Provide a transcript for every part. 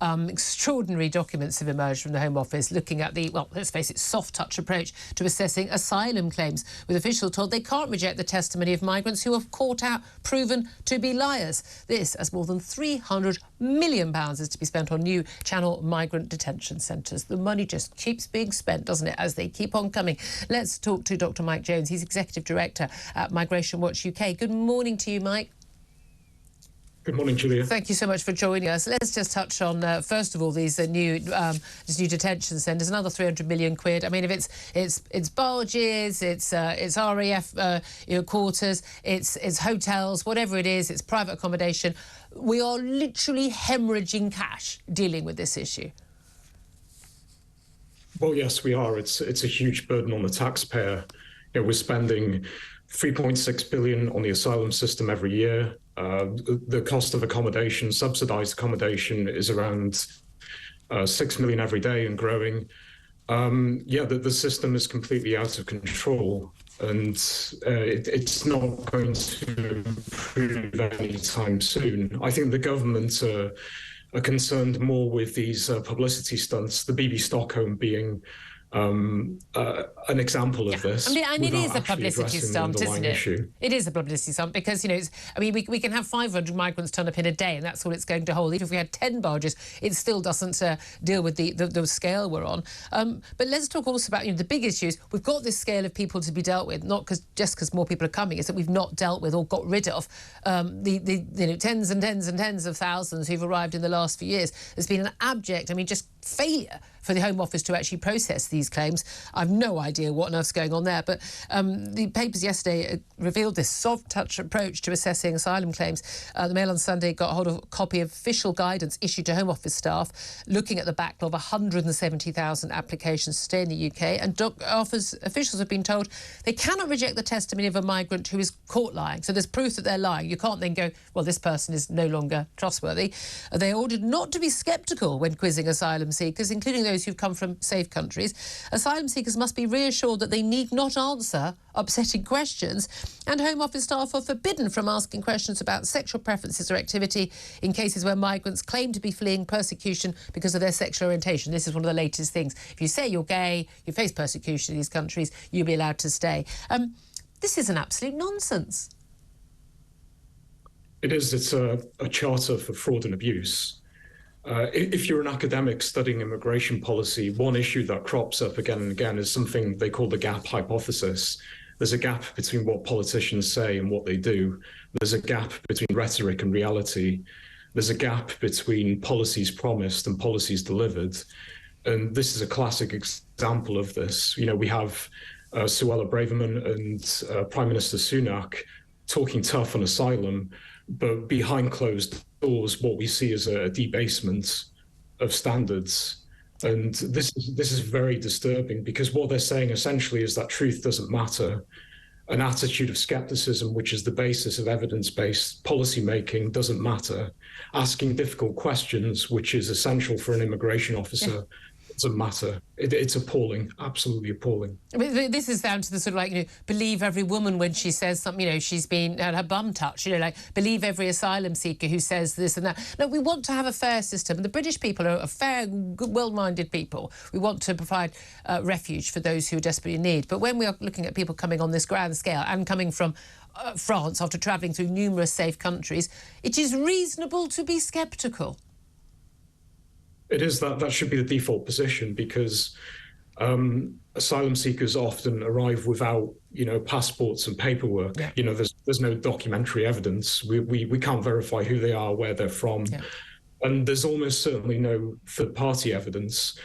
extraordinary documents have emerged from the Home Office looking at the, well, let's face it, soft-touch approach to assessing asylum claims, with officials told they can't reject the testimony of migrants who have caught out, proven to be liars. This, as more than £300 million is to be spent on new Channel migrant detention centres. The money just keeps being spent, doesn't it, as they keep on coming. Let's talk to Dr. Mike Jones. He's Executive Director at Migration Watch UK. Good morning to you, Mike. Good morning, Julia. Thank you so much for joining us. Let's just touch on, first of all, these new detention centres, another 300 million quid. I mean, if it's barges, it's RAF quarters, it's hotels, whatever it is, it's private accommodation. We are literally hemorrhaging cash dealing with this issue. Well, yes, we are. It's a huge burden on the taxpayer. We're spending £3.6 billion on the asylum system every year. The cost of accommodation, subsidised accommodation, is around 6 million every day and growing. The system is completely out of control, and it's not going to improve anytime soon. I think the government are concerned more with these publicity stunts, the BB Stockholm being an example of this. I mean, it is a publicity stunt, isn't it? Issue. It is a publicity stunt because, we can have 500 migrants turn up in a day and that's all it's going to hold. Even if we had 10 barges, it still doesn't deal with the scale we're on. But let's talk also about, the big issues. We've got this scale of people to be dealt with, not just because more people are coming, it's that we've not dealt with or got rid of the tens and tens and tens of thousands who've arrived in the last few years. There's been an abject, just failure for the Home Office to actually process these claims. I've no idea what on earth's going on there, but the papers yesterday revealed this soft-touch approach to assessing asylum claims. The Mail on Sunday got hold of a copy of official guidance issued to Home Office staff looking at the backlog of 170,000 applications to stay in the UK, and officials have been told they cannot reject the testimony of a migrant who is caught lying. So there's proof that they're lying. You can't then go, well, this person is no longer trustworthy. They're ordered not to be sceptical when quizzing asylum seekers, including those who've come from safe countries. Asylum seekers must be reassured that they need not answer upsetting questions, and Home Office staff are forbidden from asking questions about sexual preferences or activity in cases where migrants claim to be fleeing persecution because of their sexual orientation. This is one of the latest things. If you say you're gay, you face persecution in these countries, you'll be allowed to stay. This is an absolute nonsense. It is. It's a charter for fraud and abuse. If you're an academic studying immigration policy, one issue that crops up again and again is something they call the gap hypothesis. There's a gap between what politicians say and what they do. There's a gap between rhetoric and reality. There's a gap between policies promised and policies delivered. And this is a classic example of this. We have Suella Braverman and Prime Minister Sunak talking tough on asylum, but behind closed doors, what we see is a debasement of standards. And this is very disturbing, because what they're saying essentially is that truth doesn't matter. An attitude of skepticism, which is the basis of evidence-based policy making, doesn't matter. Asking difficult questions, which is essential for an immigration officer, doesn't matter. It's appalling, absolutely appalling. This is down to the sort of believe every woman when she says something, she's been had her bum touched, believe every asylum seeker who says this and that. No, we want to have a fair system. The British people are a fair, good, well-minded people. We want to provide refuge for those who are desperately in need. But when we are looking at people coming on this grand scale and coming from France after travelling through numerous safe countries, it is reasonable to be sceptical. It is. That should be the default position, because asylum seekers often arrive without, passports and paperwork. Yeah. There's no documentary evidence. We can't verify who they are, where they're from. Yeah. And there's almost certainly no third-party evidence.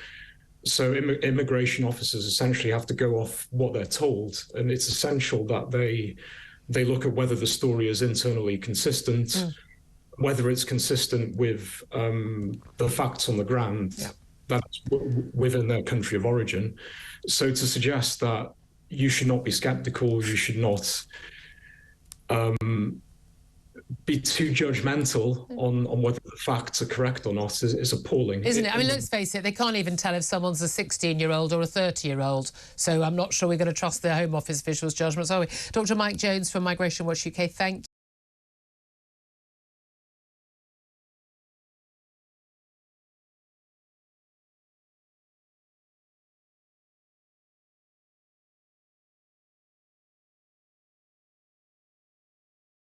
So immigration officers essentially have to go off what they're told. And it's essential that they look at whether the story is internally consistent, whether it's consistent with the facts on the ground, that's within their country of origin. So to suggest that you should not be sceptical, you should not be too judgmental on whether the facts are correct or not is appalling. Isn't it? Let's face it, they can't even tell if someone's a 16-year-old or a 30-year-old. So I'm not sure we're going to trust the Home Office officials' judgments, are we? Dr. Mike Jones from Migration Watch UK, thank you.